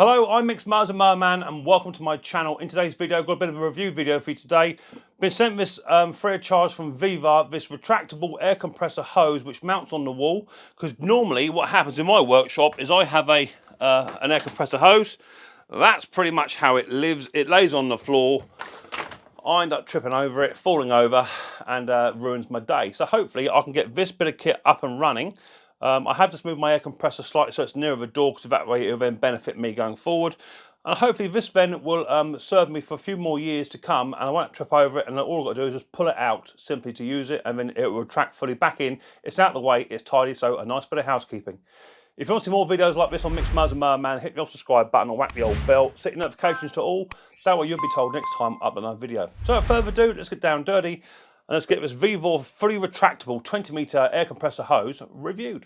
Hello, I'm Micks Mowers and Mower Man, and welcome to my channel. In today's video, I've got a bit of a review video for you today. Been sent this free of charge from VEVOR, this retractable air compressor hose which mounts on the wall. Because normally what happens in my workshop is I have an air compressor hose. That's pretty much how it lives. It lays on the floor. I end up tripping over it, falling over, and ruins my day. So hopefully I can get this bit of kit up and running. I have just moved my air compressor slightly so it's nearer the door, because that way it will then benefit me going forward. And hopefully this then will serve me for a few more years to come, and I won't trip over it, and all I've got to do is just pull it out simply to use it, and then it will retract fully back in. It's out of the way, it's tidy, so a nice bit of housekeeping. If you want to see more videos like this on Micks Mowers and Mower Man, hit the old subscribe button or whack the old bell, set your notifications to all, that way you'll be told next time I upload another video. So without further ado, let's get down dirty, and let's get this VEVOR fully retractable 20-metre air compressor hose reviewed.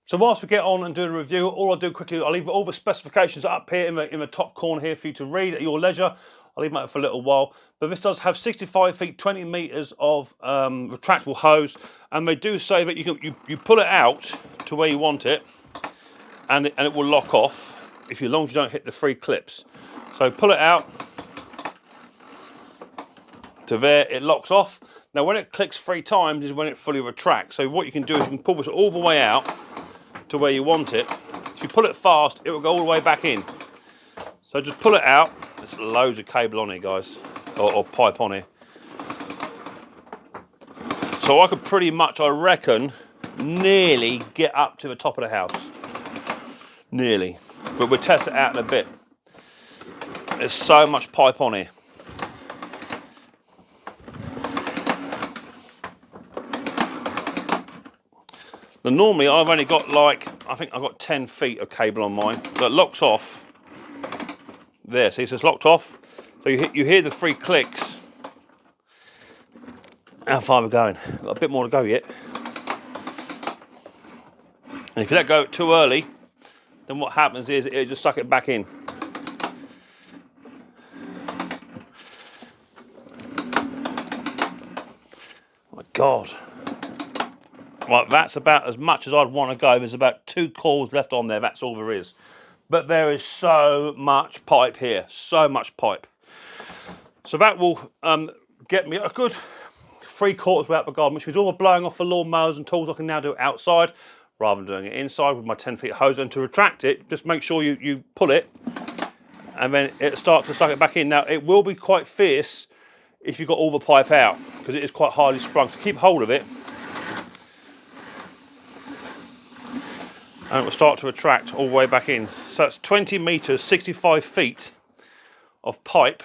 So whilst we get on and do the review, all I'll do quickly, I'll leave all the specifications up here in the top corner here for you to read at your leisure. I'll leave them up for a little while. But this does have 65 feet, 20 metres of retractable hose. And they do say that you pull it out to where you want it, and it will lock off as long as you don't hit the 3 clips. So pull it out to there, it locks off. Now when it clicks 3 times is when it fully retracts. So what you can do is you can pull this all the way out to where you want it. If you pull it fast, it will go all the way back in. So just pull it out. There's loads of cable on here, guys, or pipe on here. So I could pretty much, I reckon, nearly get up to the top of the house. Nearly. But we'll test it out in a bit. There's so much pipe on here. Now normally I've only got I think I've got 10 feet of cable on mine, so it locks off there. See, so it's locked off. So you hear the 3 clicks. How far are we going? Got a bit more to go yet. And if you let go too early, then what happens is it'll just suck it back in. Oh my God. Right, that's about as much as I'd want to go. There's about 2 coils left on there, that's all there is. But there is so much pipe here, so much pipe. So that will get me a good 3/4 way up the garden, which means all the blowing off the lawn mowers and tools I can now do outside, rather than doing it inside with my 10 feet hose. And to retract it, just make sure you pull it, and then it starts to suck it back in. Now, it will be quite fierce if you've got all the pipe out, because it is quite highly sprung, so keep hold of it. And it will start to retract all the way back in. So that's 20 metres, 65 feet of pipe,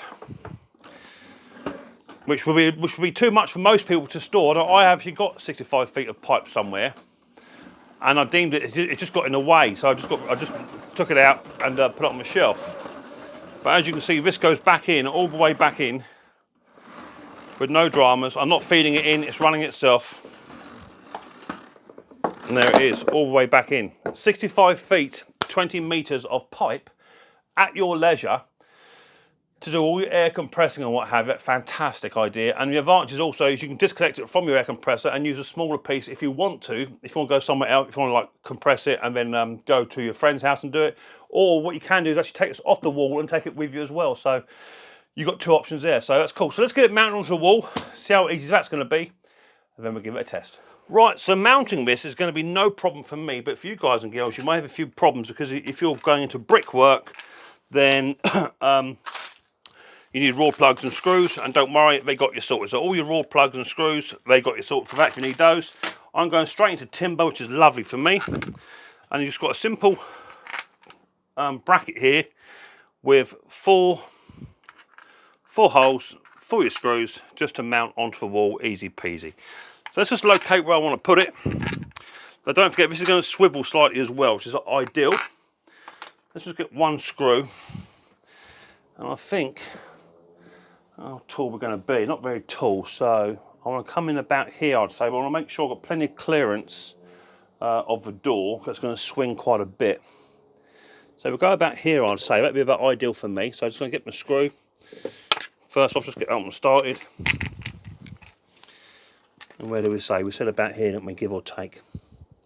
which will be too much for most people to store. Now, I have actually got 65 feet of pipe somewhere, and I deemed it just got in the way, so I just took it out and put it on the shelf. But as you can see, this goes back in, all the way back in, with no dramas. I'm not feeding it in; it's running itself. And there it is, all the way back in. 65 feet, 20 metres of pipe at your leisure to do all your air compressing and what have you. Fantastic idea. And the advantage is also is you can disconnect it from your air compressor and use a smaller piece if you want to. If you want to go somewhere else, if you want to like compress it and then go to your friend's house and do it. Or what you can do is actually take this off the wall and take it with you as well. So you've got 2 options there. So that's cool. So let's get it mounted onto the wall, see how easy that's going to be, and then we'll give it a test. Right, so mounting this is going to be no problem for me, but for you guys and girls, you might have a few problems, because if you're going into brickwork, then you need raw plugs and screws, and don't worry, they got you sorted. So all your raw plugs and screws, they got you sorted for that if you need those. I'm going straight into timber, which is lovely for me. And you've just got a simple bracket here with four holes for your screws, just to mount onto the wall, easy peasy. So let's just locate where I want to put it. But don't forget, this is going to swivel slightly as well, which is ideal. Let's just get 1 screw. And I think how tall we're going to be. Not very tall, so I want to come in about here, I'd say, but I want to make sure I've got plenty of clearance of the door. That's going to swing quite a bit. So we'll go about here, I'd say. That'd be about ideal for me. So I'm just going to get my screw. First off, just get that one started. And where do we say? We said about here, don't we, give or take.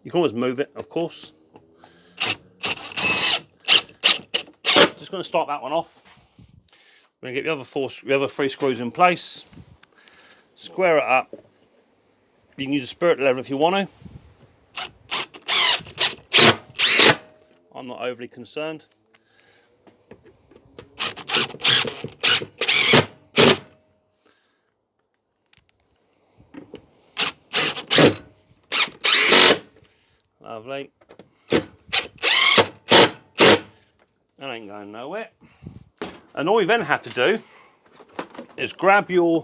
You can always move it, of course. Just going to start that one off. We're going to get the other three screws in place. Square it up. You can use a spirit lever if you want to. I'm not overly concerned. Lovely. That ain't going nowhere. And all you then have to do is grab your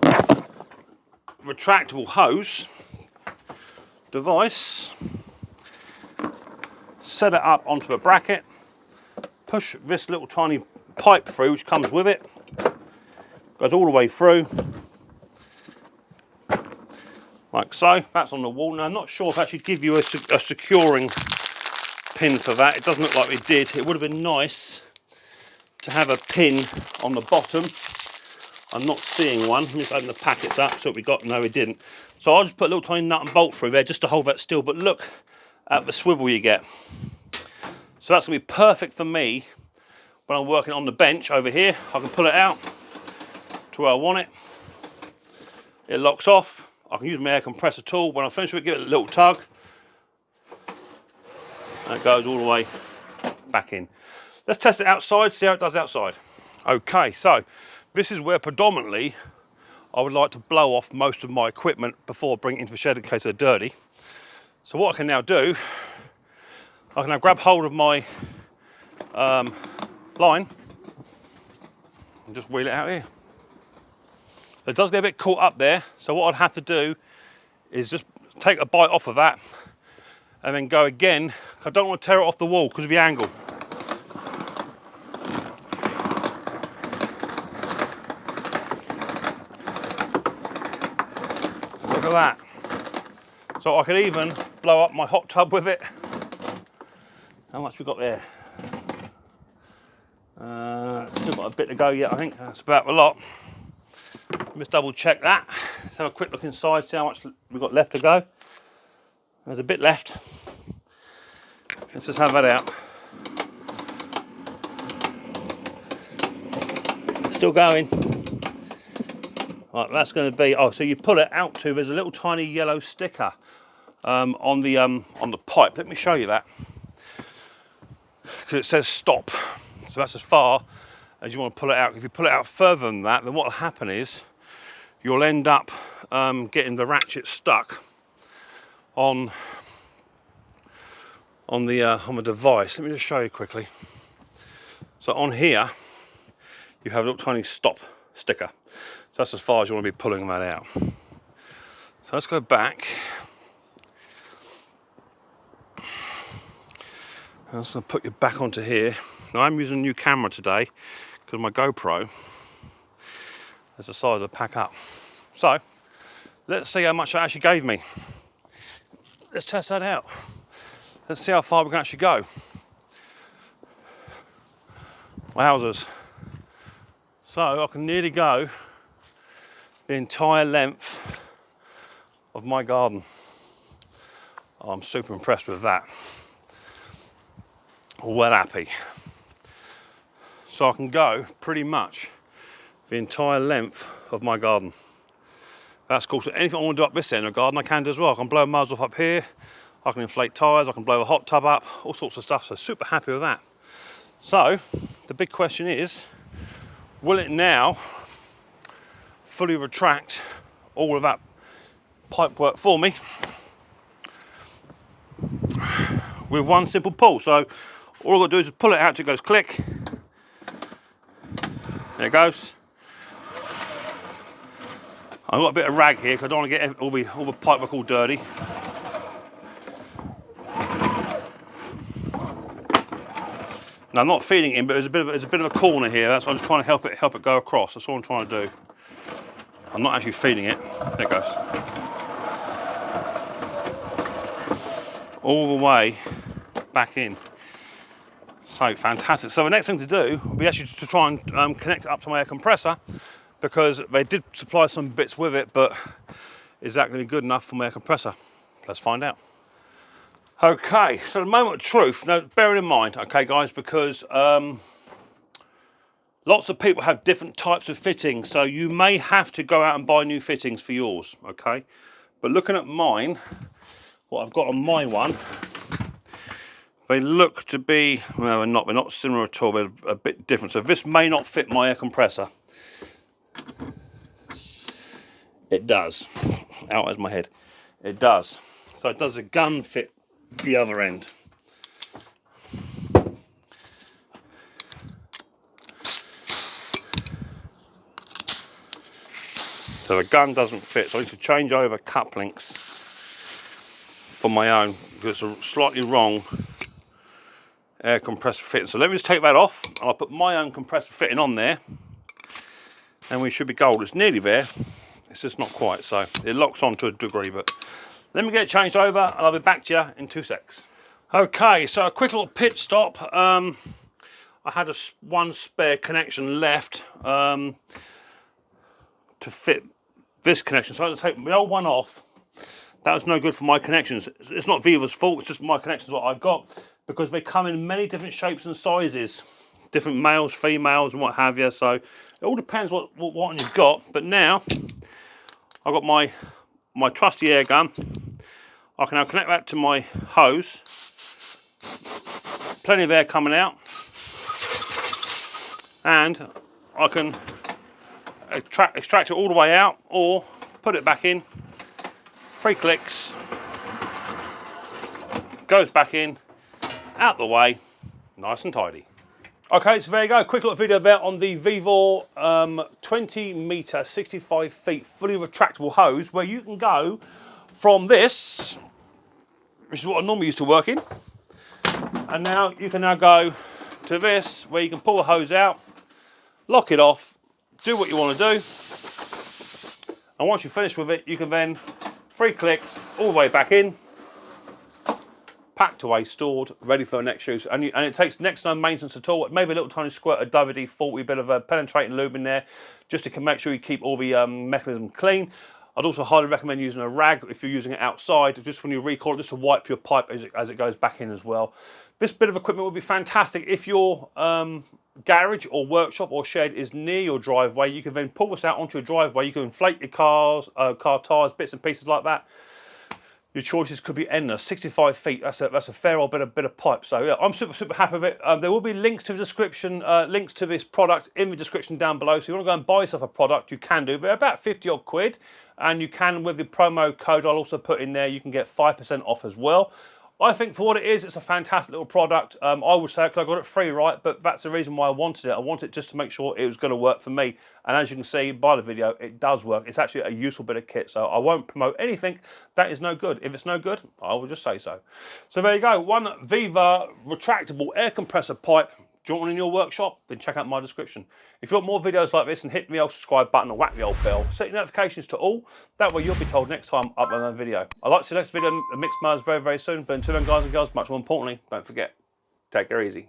retractable hose device, set it up onto a bracket, push this little tiny pipe through which comes with it, goes all the way through, like so. That's on the wall. Now I'm not sure if I actually give you a securing pin for that. It doesn't look like we did. It would have been nice to have a pin on the bottom. I'm not seeing one. Let me just open the packets up. So what we got? No, we didn't. So I'll just put a little tiny nut and bolt through there just to hold that still. But look at the swivel you get. So that's going to be perfect for me when I'm working on the bench over here. I can pull it out to where I want it. It locks off. I can use my air compressor tool. When I finish with it, give it a little tug. And it goes all the way back in. Let's test it outside, see how it does outside. Okay, so this is where predominantly I would like to blow off most of my equipment before bringing it into the shed in case they're dirty. So what I can now do, I can now grab hold of my line and just wheel it out here. It does get a bit caught up there, so what I'd have to do is just take a bite off of that and then go again. I don't want to tear it off the wall because of the angle. Look at that. So I could even blow up my hot tub with it. How much we got there? Still got a bit to go yet, I think. That's about a lot. Let's double check that. Let's have a quick look inside, see how much we've got left to go. There's a bit left. Let's just have that out. Still going. Right, that's going to be, oh, so you pull it out to, there's a little tiny yellow sticker on the pipe. Let me show you that. Because it says stop. So that's as far as you want to pull it out. If you pull it out further than that, then what will happen is you'll end up getting the ratchet stuck on the device. Let me just show you quickly. So on here, you have a little tiny stop sticker. So that's as far as you want to be pulling that out. So let's go back. I'm just going to put you back onto here. Now I'm using a new camera today because my GoPro is the size of pack up. So let's see how much that actually gave me. Let's test that out. Let's see how far we can actually go. Wowzers. So I can nearly go the entire length of my garden. I'm super impressed with that. Well happy. So I can go pretty much the entire length of my garden. That's cool. So anything I want to do up this end of the garden, I can do as well. I can blow muzzle off up here. I can inflate tyres. I can blow a hot tub up. All sorts of stuff. So super happy with that. So the big question is, will it now fully retract all of that pipe work for me with one simple pull? So all I've got to do is just pull it out till it goes click. There it goes. I've got a bit of rag here because I don't want to get all the pipe work all dirty. Now I'm not feeding it in, but there's a bit of a corner here. That's why I'm just trying to help it go across. That's all I'm trying to do. I'm not actually feeding it. There it goes. All the way back in. So fantastic. So the next thing to do will be actually to try and connect it up to my air compressor, because they did supply some bits with it, but is that going to be good enough for my air compressor? Let's find out. Okay, so the moment of truth. Now, bearing in mind, okay guys, because lots of people have different types of fittings, so you may have to go out and buy new fittings for yours, okay? But looking at mine, what I've got on my one, they look to be, well, they're not similar at all, they're a bit different. So this may not fit my air compressor. It does. Out as my head. It does. So it does a gun fit the other end. So the gun doesn't fit, so I need to change over cup links for my own, because it's a slightly wrong air compressor fitting. So let me just take that off, and I'll put my own compressor fitting on there, and we should be gold. It's nearly there, it's just not quite, so it locks on to a degree, but let me get it changed over, and I'll be back to you in 2 secs. Okay, so a quick little pit stop. I had one spare connection left to fit this connection, so I had to take the old one off. That was no good for my connections. It's not VEVOR's fault, it's just my connections what I've got, because they come in many different shapes and sizes, different males, females, and what have you. So it all depends what one you've got. But now I've got my trusty air gun. I can now connect that to my hose. Plenty of air coming out, and I can extract it all the way out, or put it back in. 3 clicks, goes back in, out the way, nice and tidy. Okay, so there you go, quick little video there on the VEVOR 20 meter, 65 feet, fully retractable hose, where you can go from this, which is what I normally used to work in, and now you can now go to this, where you can pull the hose out, lock it off, do what you want to do, and once you're finished with it, you can then 3 clicks, all the way back in, packed away, stored, ready for the next use. And it takes next to no maintenance at all. Maybe a little tiny squirt of WD-40, bit of a penetrating lube in there, just to make sure you keep all the mechanism clean. I'd also highly recommend using a rag if you're using it outside, just when you recoil it, just to wipe your pipe as it goes back in as well. This bit of equipment would be fantastic if your garage or workshop or shed is near your driveway. You can then pull this out onto your driveway. You can inflate your car tires, bits and pieces like that. Your choices could be endless. 65 feet, that's a fair old bit of pipe. So yeah, I'm super happy with it. There will be links to the description, links to this product in the description down below. So if you want to go and buy yourself a product, you can do. They're about 50 odd quid, and you can, with the promo code I'll also put in there, you can get 5% off as well. I think for what it is, it's a fantastic little product. I would say, because I got it free, right? But that's the reason why I wanted it. I wanted it just to make sure it was going to work for me. And as you can see by the video, it does work. It's actually a useful bit of kit. So I won't promote anything that is no good. If it's no good, I will just say so. So there you go. One VEVOR retractable air compressor pipe. Do you want one in your workshop? Then check out my description. If you want more videos like this, then hit the old subscribe button and whack the old bell. Set your notifications to all. That way you'll be told next time I upload another video. I'd like to see the next video of Micks Mowers very soon. But until then, guys and girls, much more importantly, don't forget, take care easy.